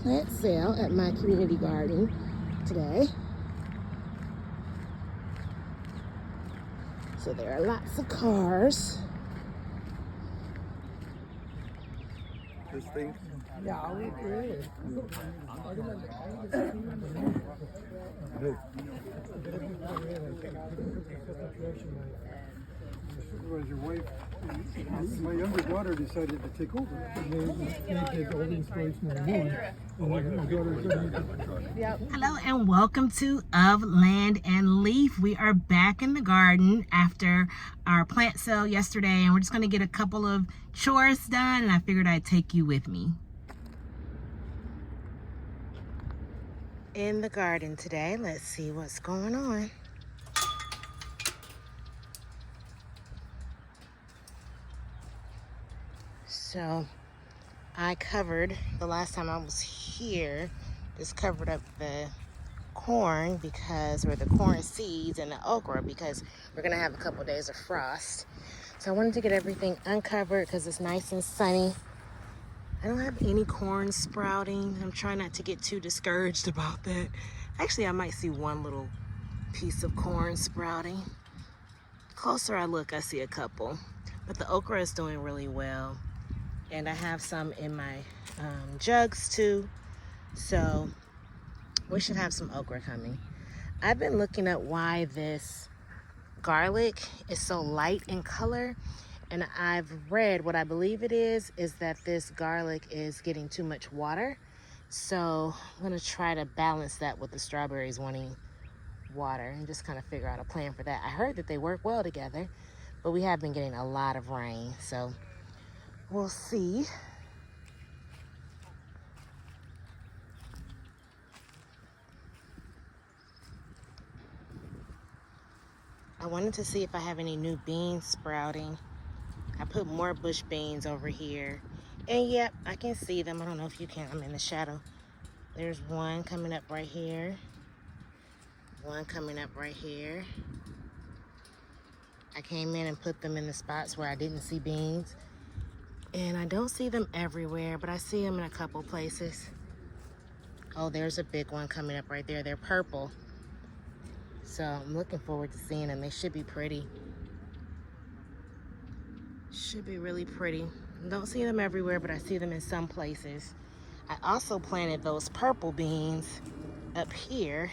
plant sale at my community garden today. So there are lots of cars. This thing? Yeah, we good. Your wife, my younger daughter decided to take over. They take all the inspiration of one. Hello and welcome to Of Land and Leaf. We are back in the garden after our plant sale yesterday, and we're just going to get a couple of chores done, and I figured I'd take you with me. In the garden today, let's see what's going on. So I covered, the last time I was here, just covered up the corn because, or the corn seeds and the okra, because we're gonna have a couple days of frost. So I wanted to get everything uncovered because it's nice and sunny. I don't have any corn sprouting. I'm trying not to get too discouraged about that. Actually, I might see one little piece of corn sprouting. The closer I look, I see a couple. But the okra is doing really well. And I have some in my jugs too. So we should have some okra coming. I've been looking at why this garlic is so light in color. And I've read what I believe it is that this garlic is getting too much water. So I'm gonna try to balance that with the strawberries wanting water and just kind of figure out a plan for that. I heard that they work well together, but we have been getting a lot of rain. So we'll see. I wanted to see if I have any new beans sprouting. I put more bush beans over here. And yep, I can see them. I don't know if you can. I'm in the shadow. There's one coming up right here. One coming up right here. I came in and put them in the spots where I didn't see beans. And I don't see them everywhere, but I see them in a couple places. Oh, there's a big one coming up right there. They're purple. So I'm looking forward to seeing them. They should be pretty. Should be really pretty. Don't see them everywhere, but I see them in some places. I also planted those purple beans up here.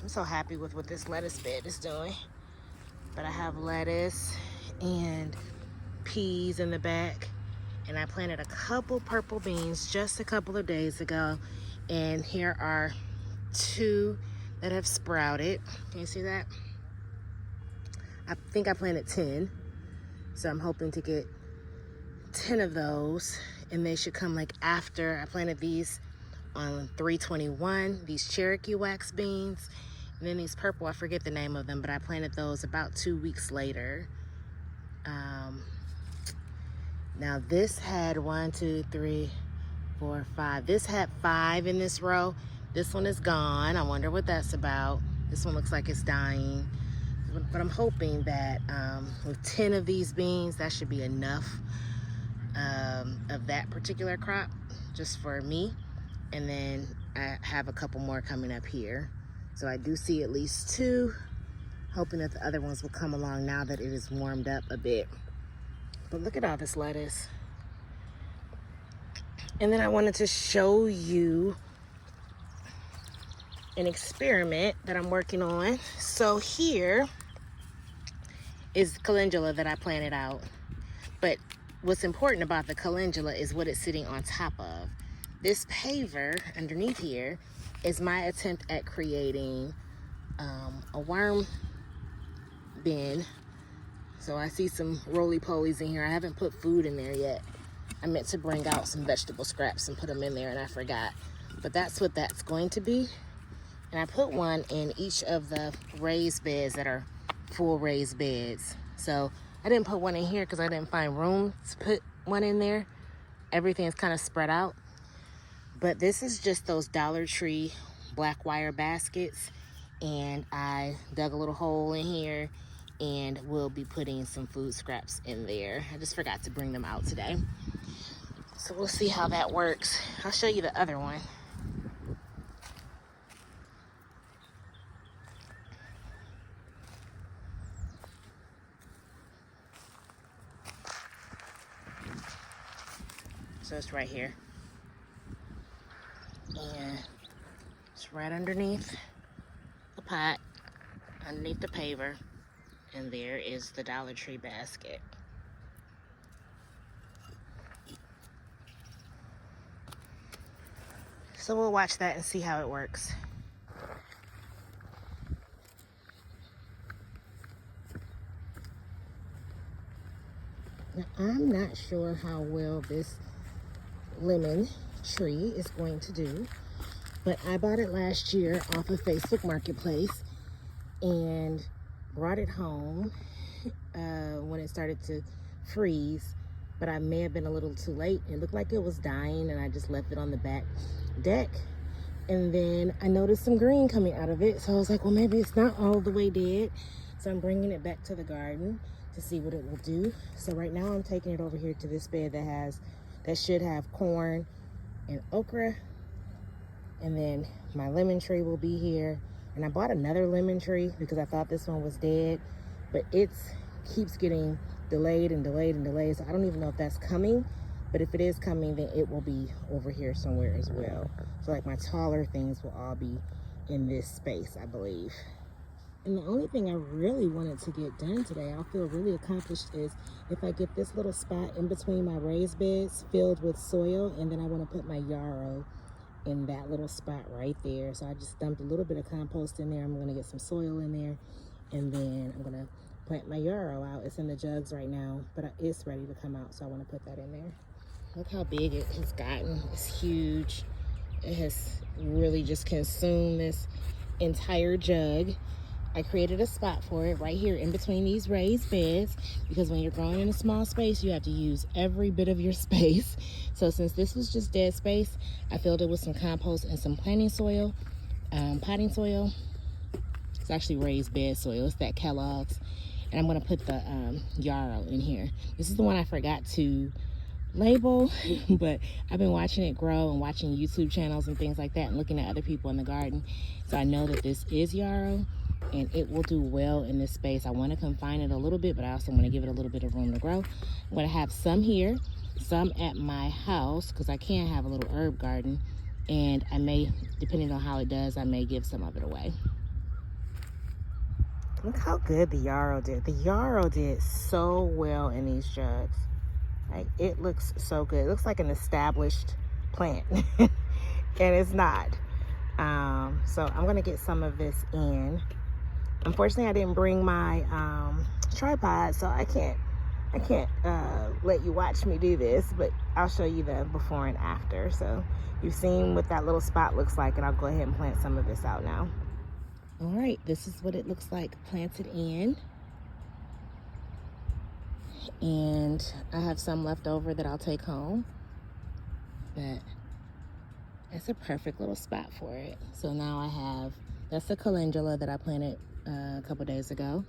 I'm so happy with what this lettuce bed is doing. But I have lettuce and peas in the back. And I planted a couple purple beans just a couple of days ago. And here are two that have sprouted. Can you see that? I think I planted 10. So I'm hoping to get 10 of those, and they should come like after. I planted these on 321, these Cherokee wax beans. And then these purple, I forget the name of them, but I planted those about 2 weeks later. Now this had 1, 2, 3, 4, 5. This had 5 in this row. This one is gone. I wonder what that's about. This one looks like it's dying. But I'm hoping that with 10 of these beans, that should be enough of that particular crop just for me. And then I have a couple more coming up here. So I do see at least 2, hoping that the other ones will come along now that it is warmed up a bit. But look at all this lettuce. And then I wanted to show you an experiment that I'm working on. So here is calendula that I planted out. But what's important about the calendula is what it's sitting on top of. This paver underneath here is my attempt at creating a worm bin. So I see some roly-polies in here. I haven't put food in there yet. I meant to bring out some vegetable scraps and put them in there, and I forgot. But that's what that's going to be. And I put one in each of the raised beds that are full raised beds. So I didn't put one in here because I didn't find room to put one in there. Everything's kind of spread out. But this is just those Dollar Tree black wire baskets. And I dug a little hole in here and we'll be putting some food scraps in there. I just forgot to bring them out today. So we'll see how that works. I'll show you the other one. So it's right here. And it's right underneath the pot, underneath the paver. And there is the Dollar Tree basket. So we'll watch that and see how it works. Now, I'm not sure how well this lemon tree is going to do, but I bought it last year off of Facebook Marketplace and brought it home when it started to freeze, but I may have been a little too late. It looked like it was dying and I just left it on the back deck, and then I noticed some green coming out of it, so I was like, well, maybe it's not all the way dead. So I'm bringing it back to the garden to see what it will do. So right now I'm taking it over here to this bed that should have corn and okra, and then my lemon tree will be here. And I bought another lemon tree because I thought this one was dead, but it keeps getting delayed and delayed and delayed, so I don't even know if that's coming. But if it is coming, then it will be over here somewhere as well. So like my taller things will all be in this space, I believe. And the only thing I really wanted to get done today, I'll feel really accomplished, is if I get this little spot in between my raised beds filled with soil, and then I want to put my yarrow in that little spot right there. So I just dumped a little bit of compost in there. I'm going to get some soil in there, and then I'm going to plant my yarrow out. It's in the jugs right now, but it's ready to come out, so I want to put that in there. Look how big it has gotten. It's huge. It has really just consumed this entire jug. I created a spot for it right here in between these raised beds, because when you're growing in a small space, you have to use every bit of your space. So since this was just dead space, I filled it with some compost and some planting soil, potting soil. It's actually raised bed soil. It's that Kellogg's. And I'm going to put the yarrow in here. This is the one I forgot to label, but I've been watching it grow and watching YouTube channels and things like that and looking at other people in the garden. So I know that this is yarrow, and it will do well in this space. I want to confine it a little bit, but I also want to give it a little bit of room to grow. I'm going to have some here, some at my house, because I can have a little herb garden, and I may, depending on how it does, I may give some of it away. Look how good the yarrow did. The yarrow did so well in these jugs. Like, it looks so good. It looks like an established plant, and it's not. So I'm gonna get some of this in. Unfortunately, I didn't bring my tripod, so I can't let you watch me do this, but I'll show you the before and after. So you've seen what that little spot looks like, and I'll go ahead and plant some of this out now. All right, this is what it looks like planted in. And I have some left over that I'll take home, but it's a perfect little spot for it. So now I have, that's the calendula that I planted a couple days ago.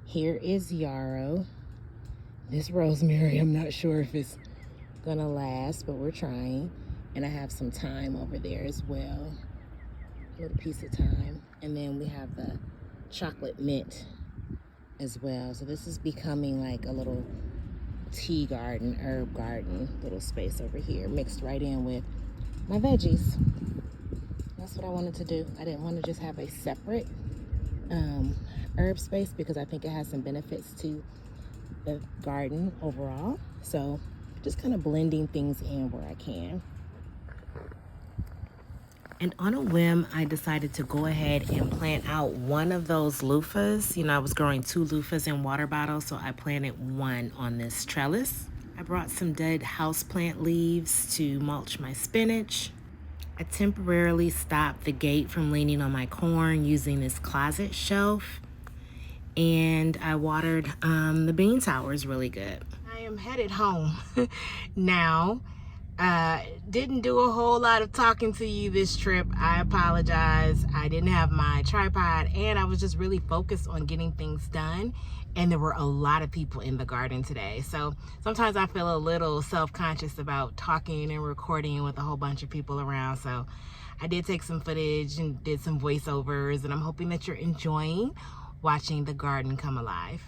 Here is yarrow. This rosemary, I'm not sure if it's gonna last, but we're trying. And I have some thyme over there as well, a little piece of thyme. And then we have the chocolate mint as well. So this is becoming like a little tea garden, herb garden, little space over here, mixed right in with my veggies. That's what I wanted to do. I didn't want to just have a separate herb space, because I think it has some benefits to the garden overall. So just kind of blending things in where I can. And on a whim, I decided to go ahead and plant out one of those loofahs. You know, I was growing 2 loofahs in water bottles, so I planted one on this trellis. I brought some dead houseplant leaves to mulch my spinach. I temporarily stopped the gate from leaning on my corn using this closet shelf. And I watered the bean towers really good. I am headed home now. Didn't do a whole lot of talking to you this trip. I apologize. I didn't have my tripod, and I was just really focused on getting things done and there were a lot of people in the garden today. So sometimes I feel a little self-conscious about talking and recording with a whole bunch of people around. So I did take some footage and did some voiceovers, and I'm hoping that you're enjoying watching the garden come alive.